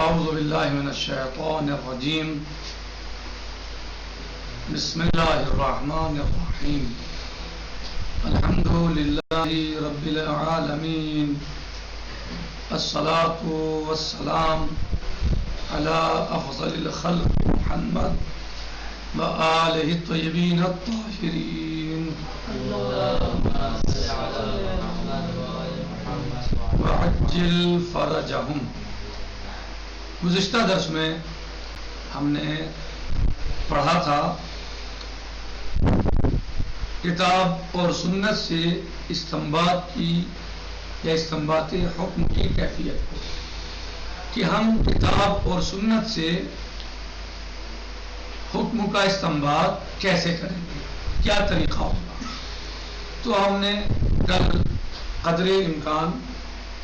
اعوذ باللہ من الشیطان الرجیم بسم اللہ الرحمن الرحیم الحمد للہ رب العالمین الصلاة والسلام علی افضل الخلق محمد وآلہ الطیبین الطاہرین وعجل فرجہم. گزشتہ درس میں ہم نے پڑھا تھا کتاب اور سنت سے استنباط کی یا استنباط حکم کی کیفیت کو، کہ ہم کتاب اور سنت سے حکم کا استنباط کیسے کریں گے، کیا طریقہ ہوگا. تو ہم نے کل قدر امکان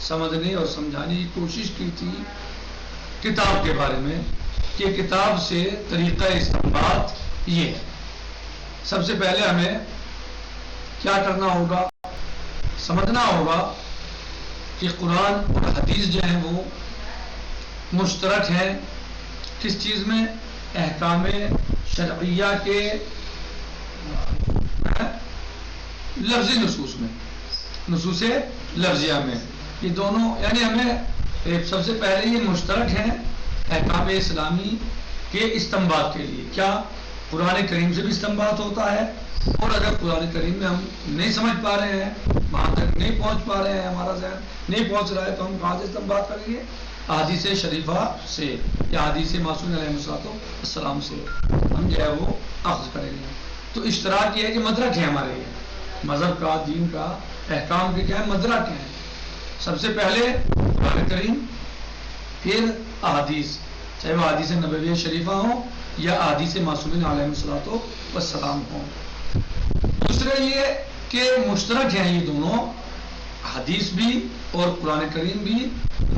سمجھنے اور سمجھانے کی کوشش کی تھی کتاب کے بارے میں، کہ کتاب سے طریقہ استنباط یہ ہے. سب سے پہلے ہمیں کیا کرنا ہوگا، سمجھنا ہوگا کہ قرآن اور حدیث جو ہیں وہ مشترک ہیں کس چیز میں، احکام شرعیہ کے لفظی نصوص میں، نصوص لفظیہ میں. یہ دونوں یعنی ہمیں سب سے پہلے یہ مشترک ہیں احکام اسلامی کے استنباط کے لیے. کیا قرآن کریم سے بھی استنباط ہوتا ہے، اور اگر قرآن کریم میں ہم نہیں سمجھ پا رہے ہیں، وہاں تک نہیں پہنچ پا رہے ہیں، ہمارا ذہن نہیں پہنچ رہا ہے، تو ہم کہاں سے استنباط کریں گے؟ احادیث شریفہ سے یا احادیث معصوم علیہ السلام سے ہم جو ہے وہ اخذ کریں گے. تو اشتراک یہ ہے کہ مدرک ہے ہمارے یہ مذہب کا، دین کا، احکام کے کیا ہے، مدرک ہیں. سب سے پہلے قرآن کریم، پھر احادیث، چاہے وہ احادیث نبویہ شریفہ ہوں یا احادیث معصومین علیہ السلام ہوں. دوسرے یہ کہ مشترک ہیں یہ دونوں، حدیث بھی اور قرآن کریم بھی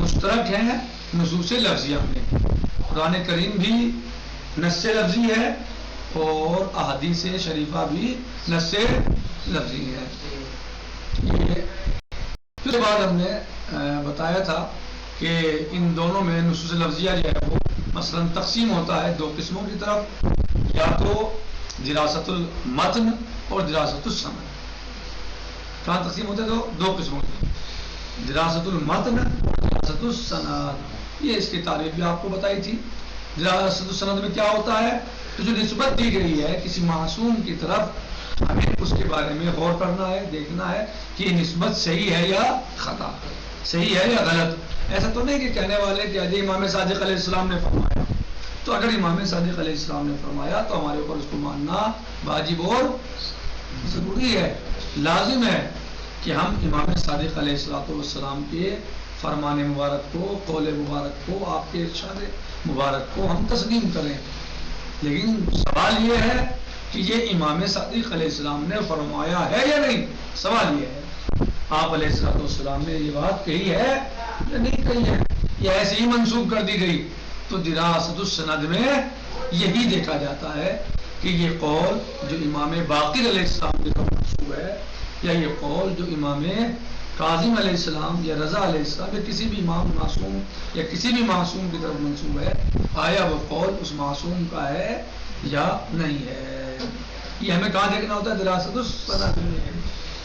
مشترک ہیں نصوص لفظیہ میں. قرآن کریم بھی نص لفظی ہے اور احادیث شریفہ بھی نص لفظی ہے. یہ پھر بعد ہم نے بتایا تھا کہ ان دونوں میں نصوص لفظیہ جو ہے وہ مثلا تقسیم ہوتا ہے دو قسموں کی طرف، یا تو دراست المتن اور دراست السند. کہاں تقسیم ہوتا ہے؟ تو دو قسموں کی، دراست المتن اور دراست السند. یہ اس کی تعریف بھی آپ کو بتائی تھی. دراست السند میں کیا ہوتا ہے؟ تو جو نسبت دی گئی ہے کسی معصوم کی طرف، ہمیں اس کے بارے میں غور کرنا ہے، دیکھنا ہے کہ یہ نسبت صحیح ہے یا خطا، صحیح ہے یا غلط. ایسا تو نہیں کہ کہنے والے کہ اجے امام صادق علیہ السلام نے فرمایا، تو اگر امام صادق علیہ السلام نے فرمایا تو ہمارے اوپر اس کو ماننا واجب اور ضروری ہے، لازم ہے کہ ہم امام صادق علیہ السلام کے فرمان مبارک کو، قول مبارک کو، آپ کے ارشاد مبارک کو ہم تسلیم کریں. لیکن سوال یہ ہے کہ یہ امام صادق علیہ السلام نے فرمایا ہے یا نہیں. سوال یہ ہے آپ علیہ السلام نے یہ بات کہی ہے یا نہیں کہی ہے، یا ایسے ہی منسوخ کر دی گئی. تو دراست السند میں یہی دیکھا جاتا ہے کہ یہ قول جو امام باقر علیہ السلام کی طرف منسوب ہے، یا یہ قول جو امام کاظم علیہ السلام یا رضا علیہ السلام یا کسی بھی امام معصوم یا کسی بھی معصوم کی طرف منسوب ہے، آیا وہ قول اس معصوم کا ہے یا نہیں ہے. یہ ہمیں کہاں دیکھنا ہوتا ہے؟ دراست السند میں.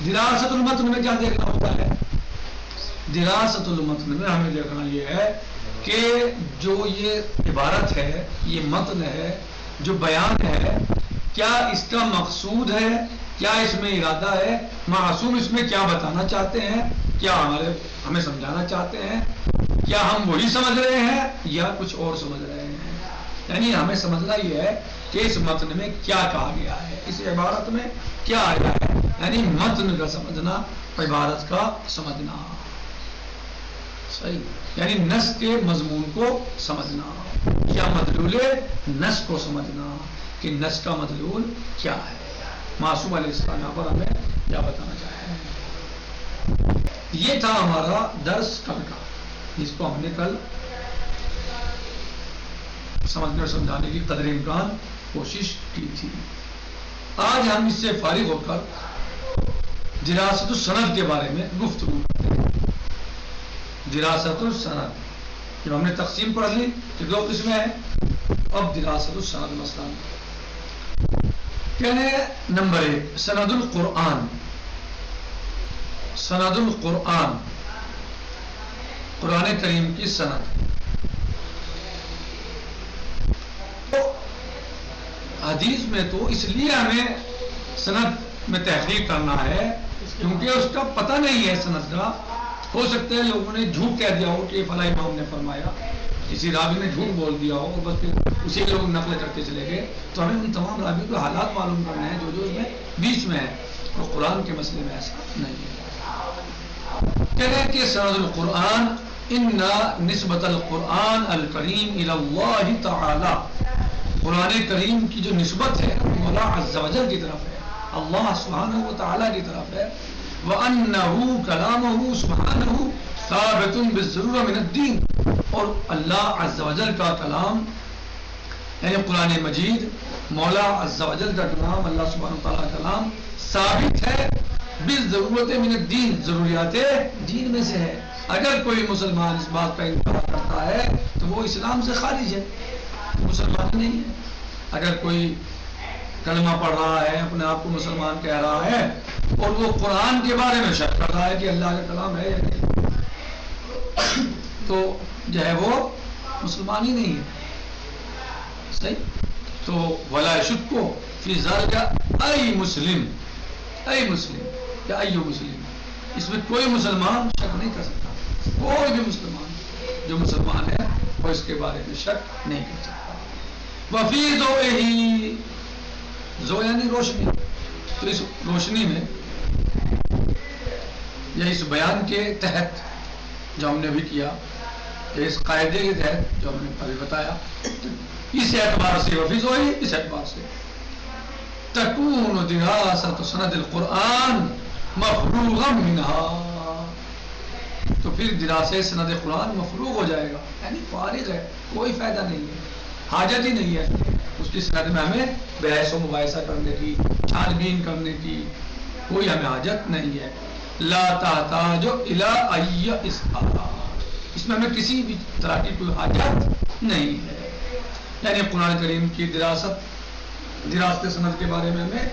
دراست المتن میں کیا دیکھنا ہوتا ہے؟ دراست المتن میں ہمیں دیکھنا یہ ہے کہ جو یہ عبارت ہے، یہ متن ہے، جو بیان ہے، کیا اس کا مقصود ہے، کیا اس میں ارادہ ہے، معصوم اس میں کیا بتانا چاہتے ہیں، کیا ہمیں سمجھانا چاہتے ہیں، کیا ہم وہی سمجھ رہے ہیں یا کچھ اور سمجھ رہے ہیں. یعنی ہمیں سمجھنا یہ ہے کہ اس متن میں کیا کہا گیا ہے، اس عبارت میں کیا آیا ہے. یعنی متن کا سمجھنا، عبارت کا سمجھنا، صحیح، یعنی نص کے مضمون کو سمجھنا یا مدلول نص کو سمجھنا کہ نص کا مدلول کیا ہے. معصوم علیہ السلام یہاں پر ہمیں کیا بتانا چاہے ہیں. یہ تھا ہمارا درس کل کا، جس کو ہم نے کل سمجھنے اور سمجھانے کی قدر امکان کوشش کی تھی. آج ہم اس سے فارغ ہو کر دراست السند کے بارے میں گفتگو کرتے ہیں. دراست السند جب ہم نے تقسیم پڑھ لی تو دو قسمیں ہیں. اب دراست السند مسئلہ کہنے نمبر 1 سند القرآن. سند القرآن قرآن کریم کی سند. حدیث میں تو اس لیے ہمیں سند میں تحقیق کرنا ہے کیونکہ اس کا پتہ نہیں ہے سند کا. ہو سکتا ہے لوگوں نے جھوٹ کہہ دیا ہو کہ فلاں امام نے فرمایا, کسی راوی نے جھوٹ بول دیا ہو, بس پھر اسی لوگ نقل کرتے چلے گئے. تو ہمیں ان تمام راوی کو حالات معلوم کرنے ہیں جو اس میں بیچ میں ہے. اور قرآن کے مسئلے میں ایسا نہیں ہے. کہہ رہے کہ سند القرآن ان نسبت القرآن الکریم الی اللہ تعالی, قرآن کریم کی جو نسبت ہے مولا عز و جل کی طرف ہے, اللہ سبحانہ و تعالی کی طرف ہے. وَأَنَّهُ كَلَامُهُ سُبْحَانَهُ ثَابِتٌ بِالضَّرُورَةِ مِنَ الدِّينِ, اور اللہ عز و جل کا کلام یعنی قرآن مجید, مولا عز و جل کا کلام, اللہ سبحانہ و تعالی کا کلام ثابت ہے بالضرورت من الدین, ضروریات دین میں سے ہے. اگر کوئی مسلمان اس بات کا انکار کرتا ہے تو وہ اسلام سے خارج ہے, مسلمان نہیں ہے. اگر کوئی کلمہ پڑھ رہا ہے, اپنے آپ کو مسلمان کہہ رہا ہے, اور وہ قرآن کے بارے میں شک کر رہا ہے کہ اللہ کا کلام ہے یا نہیں, تو جو ہے وہ مسلمان ہی نہیں ہے. صحیح. تو ولا شک کو فی ذالک ای مسلم, ای مسلم یا ایو مسلم, اس میں کوئی مسلمان شک نہیں کر سکتا. کوئی بھی مسلمان جو مسلمان ہے وہ اس کے بارے میں شک نہیں کر سکتا. وفی ضوئہ, ضوء یعنی روشنی, تو اس روشنی میں یا اس بیان کے تحت جو ہم نے بھی کیا, اس قاعدے کے تحت جو ہم نے ابھی بتایا, اس اعتبار سے وفی ضوئہ, اس اعتبار سے تکون دراست سند القرآن مفروغا منها, تو پھر دراست سند قرآن مفروغ ہو جائے گا, یعنی فارغ ہے, کوئی فائدہ نہیں ہے, حاجت ہی نہیں ہے اس کی سند میں ہمیں بحث و مباحثہ کرنے کی, چھان بین کرنے کی کوئی ہمیں حاجت نہیں ہے. لا تحتاج الی ای اسحاق, اس میں ہمیں کسی بھی طرح کی کوئی حاجت نہیں ہے. یعنی قرآن کریم کی دراست سند کے بارے میں ہمیں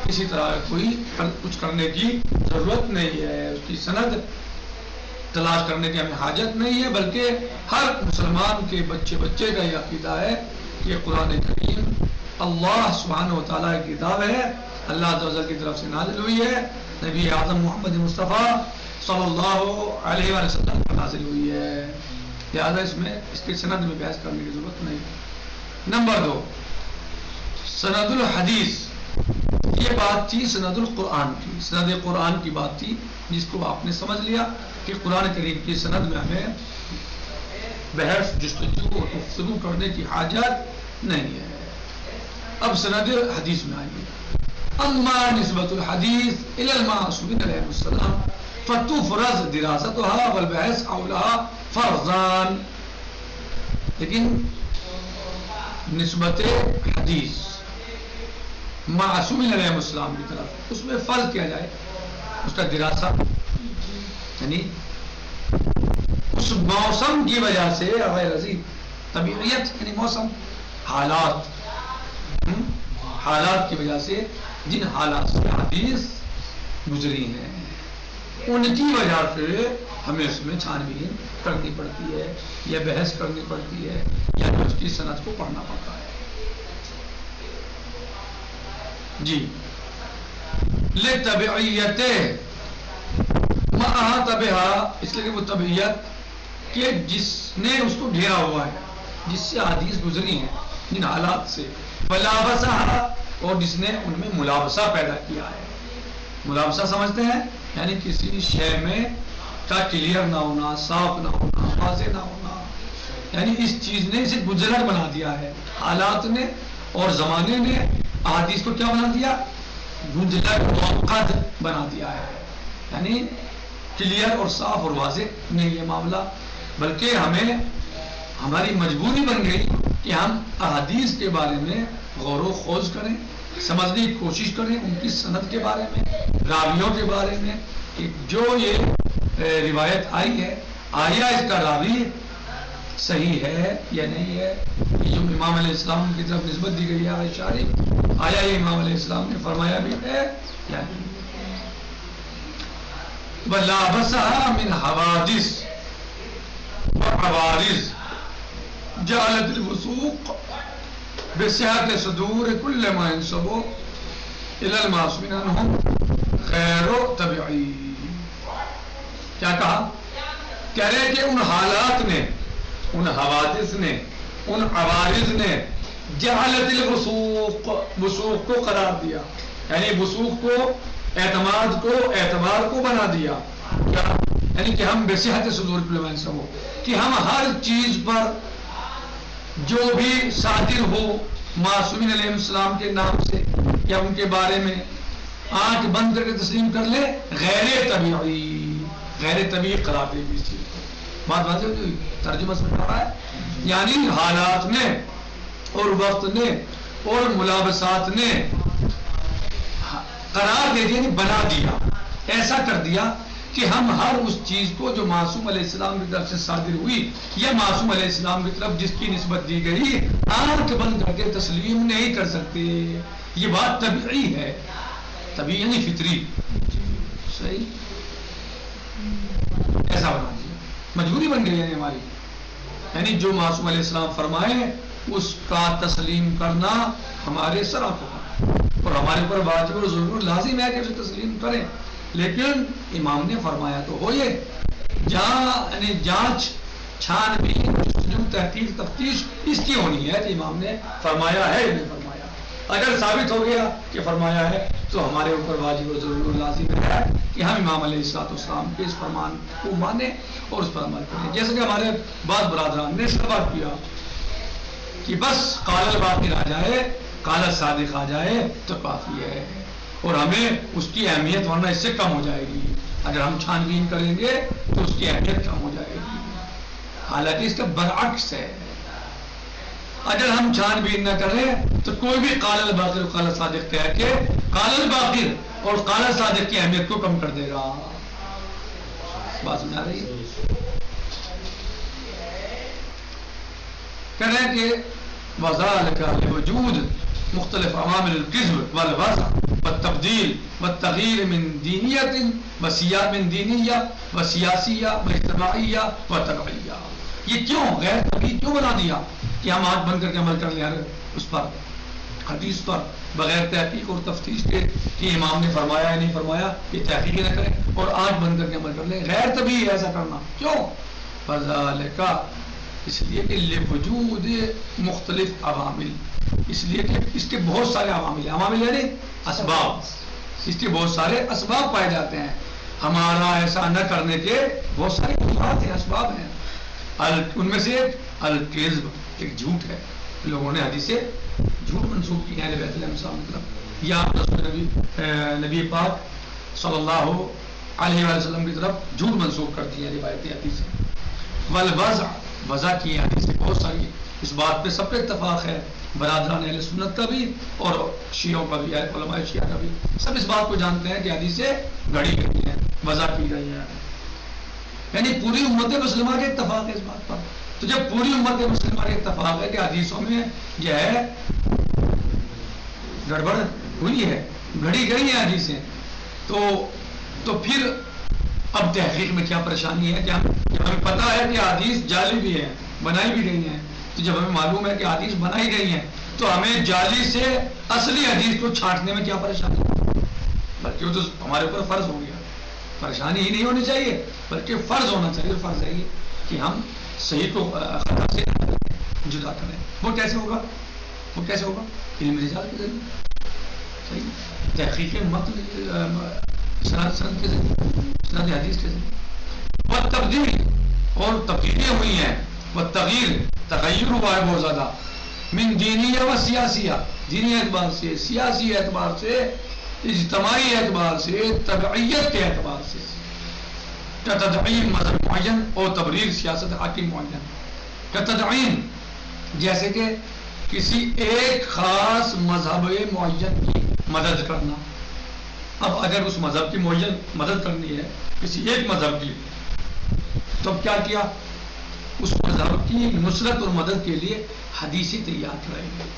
کسی طرح کوئی کچھ کرنے کی ضرورت نہیں ہے, اس کی سند تلاش کرنے کی ہمیں حاجت نہیں ہے. بلکہ ہر مسلمان کے بچے کا یہ عقیدہ ہے کہ قرآن کریم اللہ سبحانہ و تعالیٰ کی کتاب ہے, اللہ عز و جل کی طرف سے نازل ہوئی ہے, نبی اعظم محمد مصطفیٰ صلی اللہ علیہ وسلم پر نازل ہوئی ہے. لہٰذا اس کی سند میں بحث کرنے کی ضرورت نہیں. نمبر 2 سند الحدیث, یہ بات تھی سند القرآن کی, سند قرآن کی بات تھی جس کو آپ نے سمجھ لیا کہ قرآن کریم کی سند میں ہمیں بحث جستجو اور گفتگو کرنے کی حاجت نہیں ہے. اب سند حدیث میں آئیے. اما نسبت الحدیث الی المعصومین علیہ السلام فتفرض دراستها والبحث حولها فرضان, لیکن نسبت حدیث معصومین علیہ السلام کی طرف اس میں فرض کیا جائے, اس کا دراسہ یعنی اس موسم کی وجہ سے غیر عظیم طبیعیت یعنی موسم حالات کی وجہ سے جن حالات سے حدیث گزری ہیں ان کی وجہ سے ہمیں اس میں چھان بین کرنی پڑتی ہے یا بحث کرنی پڑتی ہے یا اس کی سند کو پڑھنا پڑتا ہے. جی لطبعیت معها تبعہ, اس لیے کہ وہ طبیعت کہ جس نے اس کو گھیرا ہوا ہے, جس سے حدیث گزری ہیں جن حالات سے, ملابسہ, اور جس نے ان میں ملابسہ پیدا کیا ہے. ملابسہ سمجھتے ہیں یعنی کسی شے میں کا کلیئر نہ ہونا, صاف نہ ہونا, واضح نہ ہونا, یعنی اس چیز نے اسے گزرا بنا دیا ہے. حالات نے اور زمانے نے احادیث کو کیا بنا دیا, گنجلک موقد بنا دیا ہے. یعنی کلیئر اور صاف اور واضح نہیں ہے معاملہ, بلکہ ہمیں ہماری مجبوری بن گئی کہ ہم احادیث کے بارے میں غور و خوض کریں, سمجھنے کی کوشش کریں ان کی سند کے بارے میں, راویوں کے بارے میں, کہ جو یہ روایت آئی ہے آیا اس کا راوی صحیح ہے یا نہیں ہے. یہ جو امام علیہ السلام کی طرف نسبت دی گئی ہے اشاری، آیا یہ امام علیہ السلام نے فرمایا بھی ہے یا نہیں. وَلَابَسَهَا مِنْ حَوَادِث وَعَوَارِض جَعَلَتِ الْوُثُوقَ بِصِحَّةِ صُدُورِ كُلِّ مَا يَنسُبُ إِلَى الْمَعْصُومِينَ عَنْهُمْ غَيْرُ طَبِيعِيٍّ. کیا کہا؟ کہہ رہے کہ ان حالات نے، ان حوادث نے، ان عوارض نے جعلت الوثوق، وثوق کو قرار دیا، یعنی وثوق کو، اعتماد کو، اعتبار کو بنا دیا. کیا؟ یعنی کہ ہم بصحت صدور کل ما ينسب، کہ ہم ہر چیز پر جو بھی صادر ہو معصومین علیہ السلام کے نام سے یا ان کے بارے میں آنکھ بند کر کے تسلیم کر لے، غیر طبیعی، غیر طبیعی قرار دے گی اس چیز کو. بات واضح ہوئی؟ ترجمہ سمجھ رہا ہے؟ یعنی حالات نے اور وقت نے اور ملابسات نے قرار دے دیا، یعنی بنا دیا، ایسا کر دیا کہ ہم ہر اس چیز کو جو معصوم علیہ السلام کی طرف سے صادر ہوئی یا معصوم علیہ السلام کی طرف جس کی نسبت دی گئی، آنکھ بند کر کے تسلیم نہیں کر سکتے. یہ بات طبیعی ہے، طبیعی یعنی فطری. صحیح، ایسا بنا دیا، مجبوری بن گئی ہے ہماری. یعنی جو معصوم علیہ السلام فرمائے اس کا تسلیم کرنا ہمارے سر آنکھوں اور ہمارے اوپر واجب اور ضرور لازم ہے کہ اسے تسلیم کریں. لیکن امام نے فرمایا تو ہو یہ یعنی جانچ، چھان بین، جستجو، تحقیق، تفتیش اس کی ہونی ہے کہ امام نے فرمایا ہے یا نہیں فرمایا. اگر ثابت ہو گیا کہ فرمایا ہے تو ہمارے اوپر واجب اور ضرور لازم ہے کہ ہم امام علیہ السلام کے اس فرمان کو مانیں اور اس پر عمل کریں. جیسے کہ ہمارے بعض برادران نے سبق کیا کہ بس قال الباقر آ جائے، قال الصادق آ جائے تو کافی ہے، اور ہمیں اس کی اہمیت ورنہ اس سے کم ہو جائے گی. اگر ہم چھان بین کریں گے تو اس کی اہمیت کم ہو جائے گی. حالانکہ اس کا برعکس ہے. اگر ہم چھان بین نہ کریں تو کوئی بھی قال الباقر اور قال الصادق کہہ کے قال الباقر اور قال الصادق کی اہمیت کو کم کر دے گا. بات سمجھا رہی ہے؟ کہہ رہے ہیں کہ وَذَلِكَ لِوُجُودِ مختلف عوامل الكذب والوضع والتبديل والتغيير من دينية من دينية وسياسية واجتماعية وتبعية. یہ کیوں غیر طبیعی کیوں بنا دیا کہ ہم آنکھ بند کر کے عمل کر لیں اس پر، حدیث پر، بغیر تحقیق اور تفتیش کے کہ امام نے فرمایا یا نہیں فرمایا، یہ تحقیق نہ کریں اور آنکھ بند کر کے عمل کر لیں. غیر طبیعی ایسا کرنا کیوں؟ فَذَلِكَ، اس لیے کہ لوجود مختلف عوامل، اس لیے کہ اس کے بہت سارے عوامل، عوامل یعنی اسباب، اس کے بہت سارے اسباب پائے جاتے ہیں. ہمارا ایسا نہ کرنے کے بہت سارے وجوہات ہیں، اسباب ہیں. ان میں سے الکذب، ایک جھوٹ ہے. لوگوں نے حدیث سے جھوٹ منسوخ کی ہے نبی علیہ السلام کی طرف یا نبی پاک صلی اللہ علیہ وسلم کی طرف جھوٹ منسوخ کر دی ہے روایت حدیث سے. والوضع، وضع کی حدیث سے بہت ساری، اس بات پہ سب پہ اتفاق ہے، برادران اہل سنت کا بھی اور شیعوں کا بھی ہے، علماء شیعہ کا بھی، سب اس بات کو جانتے ہیں کہ حدیثیں گھڑی گئی ہیں، وضع کی گئی ہیں. یعنی پوری امت مسلمہ کے اتفاق ہے اس بات پر. تو جب پوری امت مسلمہ کے اتفاق ہے کہ حدیثوں میں جو ہے گڑبڑ ہوئی ہے، گھڑی گئی ہیں حدیثیں، تو پھر اب تحقیق میں کیا پریشانی ہے کہ جب ہمیں پتہ ہے کہ حدیث جعلی بھی ہے، بنائی بھی گئی ہیں، تو جب ہمیں معلوم ہے کہ حدیث بنائی گئی ہیں تو ہمیں جعلی سے اصلی حدیث کو چھانٹنے میں کیا پریشانی ہے؟ بلکہ وہ تو ہمارے اوپر فرض ہو گیا. پریشانی ہی نہیں ہونی چاہیے بلکہ فرض ہونا چاہیے. فرض ہے یہ کہ ہم صحیح کو خطا سے جدا کریں. وہ کیسے ہوگا؟ وہ کیسے ہوگا؟ علم رجال کے ذریعے، صحیح تحقیق سند کے ذریعے، سند حدیث کے ذریعے. وہ تبدیل اور تبدیلیاں ہوئی ہیں، وہ تغیر ہوا ہے بہت زیادہ، من دینیہ و سیاسیہ، دینی اعتبار سے، سیاسی اعتبار سے، اجتماعی اعتبار سے، تبعیت کے اعتبار سے. تدعیم مذہب معین اور تبریر سیاست حاکم معین. تدعیم جیسے کہ کسی ایک خاص مذہب معین کی مدد کرنا. اب اگر اس مذہب کی معین مدد کرنی ہے کسی ایک مذہب کی، تو اب کیا کیا اس مذہب کی نصرت اور مدد کے لیے حدیثیں تیار کرائیں گے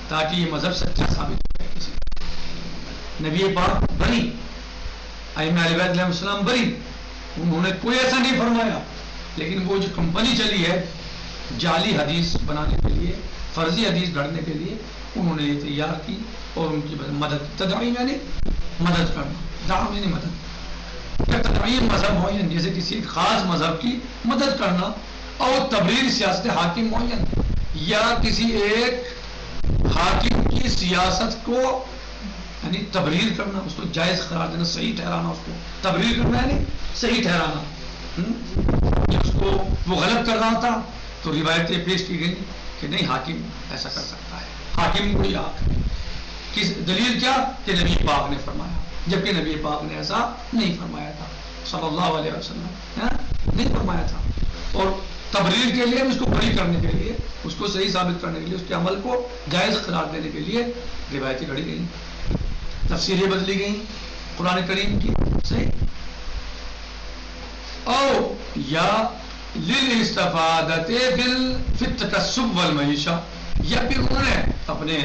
تاکہ یہ مذہب سچا ثابت ہو جائے. کسی نبی پاک بری، ائمہ اہل بیت علیہ السلام بری، انہوں نے کوئی ایسا نہیں فرمایا، لیکن وہ جو کمپنی چلی ہے جعلی حدیث بنانے کے لیے، فرضی حدیث گھڑنے کے لیے، انہوں نے یہ تیار کی اور ان کی مدد. تدعیم یعنی مدد کرنا، دعم یعنی مدد. تدعیم مذہب معین، جیسے کسی ایک خاص مذہب کی مدد کرنا، اور تبریر سیاست حاکم معین، یا کسی ایک حاکم کی سیاست کو یعنی تبریر کرنا، اس کو جائز قرار دینا، صحیح ٹھہرانا. اس کو تبریر کرنا یعنی صحیح ٹھہرانا. اس کو وہ غلط کر رہا تھا تو روایتیں پیش کی گئی کہ نہیں حاکم ایسا کر سکتا ہے، حاکم کو حق ہے. کس دلیل کیا کہ نبی پاک نے فرمایا، جبکہ نبی پاک نے ایسا نہیں فرمایا تھا صلی اللہ علیہ وسلم، نہیں فرمایا تھا. اور تبریر کے لیے، اس کو بری کرنے کے لیے، اس کو صحیح ثابت کرنے کے لیے، اس کے عمل کو جائز قرار دینے کے لیے روایتیں گھڑی گئیں، تفسیریں بدلی گئیں قرآن کریم کی. صحیح. او یا للاستفادت فی التکسب والمعیشہ، یا پھر انہوں نے اپنے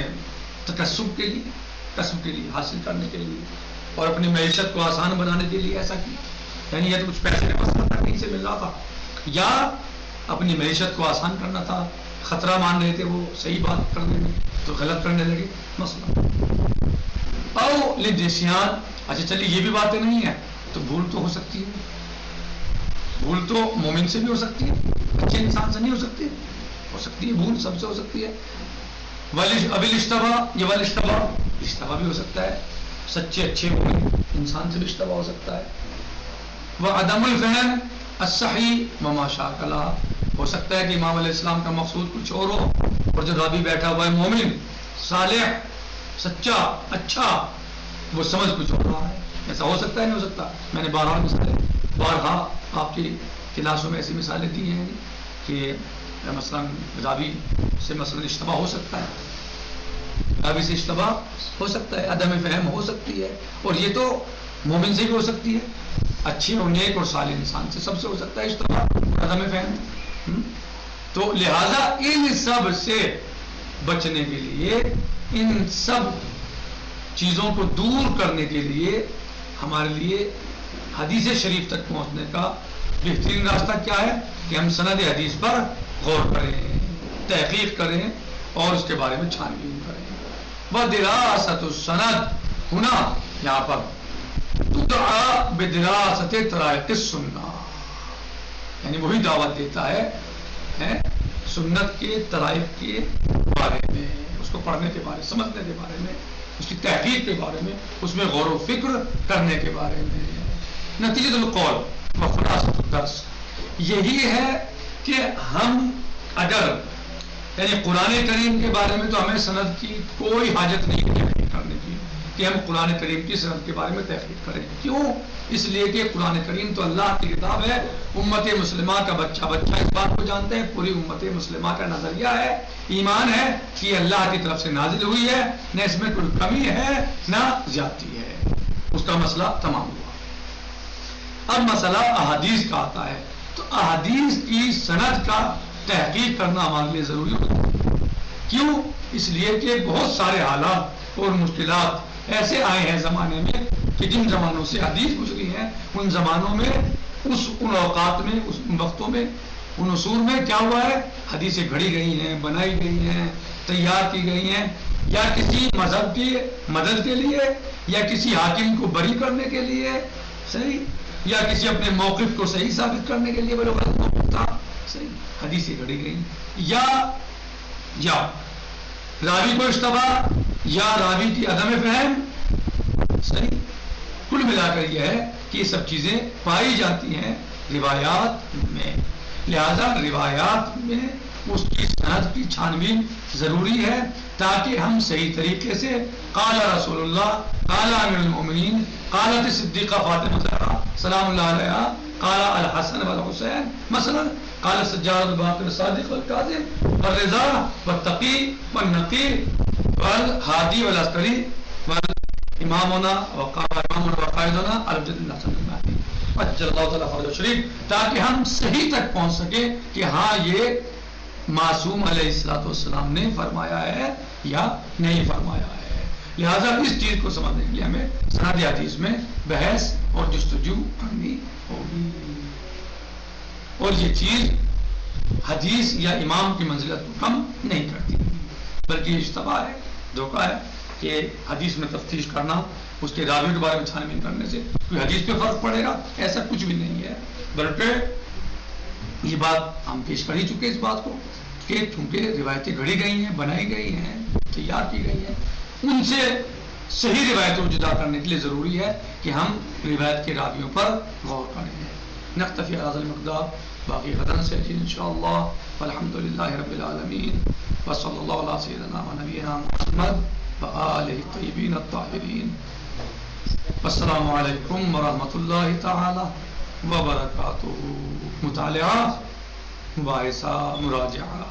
تکسب کے لیے، کسب کے لیے، حاصل کرنے کے لیے، اور اپنی معیشت کو آسان بنانے کے لیے ایسا کیا. یعنی یہ تو کچھ پیسے کا مسئلہ تھا، کہیں سے مل رہا تھا، یا اپنی معیشت کو آسان کرنا تھا، خطرہ مان رہے تھے وہ صحیح بات کرنے میں تو غلط کرنے لگے مسئلہ. او للنسیان، اچھا چلیے یہ بھی باتیں نہیں ہیں تو بھول تو ہو سکتی ہے، بھول تو مومن سے بھی ہو سکتی ہے، اچھے انسان سے نہیں ہو سکتی، ہو سکتی ہے بھول سب سے ہو سکتی ہے. ابل اشتبا، یہ اشتبا بھی ہو سکتا ہے، سچے اچھے مومن انسان سے بھی اشتبا ہو سکتا ہے. وہ عدم الفہم الصحیح وما شاکلہ، ہو سکتا ہے کہ امام علیہ السلام کا مقصود کچھ اور ہو اور جو رابی بیٹھا ہوا ہے مومن صالح سچا اچھا، وہ سمجھ کچھ اور رہا ہے. ایسا ہو سکتا ہے نہیں ہو سکتا. میں نے بارہا آپ کی کلاسوں میں ایسی مثالیں دی ہیں کہ مثلاً رابی سے مثلاً اشتباہ ہو سکتا ہے، رابی سے اشتباہ ہو سکتا ہے، عدم فہم ہو سکتی ہے، اور یہ تو مومن سے بھی ہو سکتی ہے، اچھے اور نیک اور صالح انسان سے سب سے ہو سکتا ہے اشتباہ، عدم فہم. تو لہذا ان سب سے بچنے کے لیے، ان سب چیزوں کو دور کرنے کے لیے ہمارے لیے حدیث شریف تک پہنچنے کا بہترین راستہ کیا ہے کہ ہم سند حدیث پر غور کریں، تحقیق کریں اور اس کے بارے میں چھان بین کریں. وَدِرَاسَةُ السَّنَدِ، ہونا یہاں پر تدعا بدراست طرائق السنہ، یعنی وہی دعوت دیتا ہے سنت کے طرائق کے بارے میں، اس کو پڑھنے کے بارے، سمجھنے کے بارے میں، اس کی تحقیق کے بارے میں، اس میں غور و فکر کرنے کے بارے میں. نتیجۃ القول و خلاصۃ الدرس یہی ہے کہ ہم اگر یعنی قرآن کریم کے بارے میں تو ہمیں سند کی کوئی حاجت نہیں تحقیق کرنے کی کہ ہم قرآن کریم کی سند کے بارے میں تحقیق کریں. کیوں؟ اس لیے کہ قرآن کریم تو اللہ کی کتاب ہے، امت مسلمہ کا بچہ اس بات کو جانتے ہیں، پوری امت مسلمہ کا نظریہ ہے، ایمان ہے کہ یہ اللہ کی طرف سے نازل ہوئی ہے، نہ اس میں کوئی کمی ہے نہ زیادتی ہے. اس کا مسئلہ تمام ہوا. اب مسئلہ احادیث کا آتا ہے، تو احادیث کی سند کا تحقیق کرنا ہمارے لیے ضروری ہوتا ہے. کیوں؟ اس لیے کہ بہت سارے حالات اور مشکلات ایسے آئے ہیں زمانے میں کہ جن زمانوں سے حدیث گزری ہیں، ان زمانوں میں ان اوقات میں، ان وقتوں میں، ان عصور میں کیا ہوا ہے، حدیثیں گھڑی گئی ہیں، بنائی گئی ہیں، تیار کی گئی ہیں، یا کسی مذہب کی مدد کے لیے، یا کسی حاکم کو بری کرنے کے لیے، صحیح، یا کسی اپنے موقف کو صحیح ثابت کرنے کے لیے، بڑا غلط موقف تھا، صحیح، حدیثیں گھڑی گئی، یا راوی کو اشتباہ، یا راوی کی عدم فہم، صحیح. کل ملا کر یہ ہے کہ یہ سب چیزیں پائی جاتی ہیں روایات میں، لہذا روایات میں اس کی سند کی چھان بین ضروری ہے تاکہ ہم صحیح طریقے سے قال رسول اللہ، قال امیر المومنین، قالت صدیقہ فاطمہ زہرا سلام اللہ علیہا، قال الحسن والحسین، مثلا قال سجاد الباقر الصادق والکاظم والرضا والتقی والنقی والہادی والعسکری والامامنا وقائدنا الجد الحسن المہدی. اجل اللہ تعالیٰ فرج شریف، تاکہ ہم صحیح تک پہنچ سکے کہ ہاں یہ معصوم علیہ الصلوۃ والسلام نے فرمایا ہے یا نہیں فرمایا ہے۔ لہذا اس چیز کو سمجھنے کے لیے ہمیں سند حدیث میں بحث اور جستجو کرنی ہوگی، اور یہ چیز حدیث یا امام کی منزلت کو کم نہیں کرتی، بلکہ یہ اشتباہ ہے، دھوکہ ہے کہ حدیث میں تفتیش کرنا، اس کے راویوں کے بارے میں چھان بین کرنے سے کوئی حدیث پہ فرق پڑے گا، ایسا کچھ بھی نہیں ہے۔ بلکہ یہ بات ہم پیش کر ہی چکے اس بات کو کہ چونکہ روایتیں گھڑی گئی ہیں، بنائی گئی ہیں، تیار کی گئی ہیں، ان سے صحیح روایتوں کو جدا کرنے کے لیے ضروری ہے کہ ہم روایت کے راویوں پر غور کریں۔ نکتفی علی ھذا المقدار، باقی غداً سے انشاءاللہ، والحمدللہ رب العالمین، وصلی اللہ علی سیدنا و نبینا محمد وآلہ الطیبین الطاہرین۔ السلام علیکم ورحمۃ اللہ تعالی وبرکاتہ۔ مطالعہ، مباحثہ، مراجعہ۔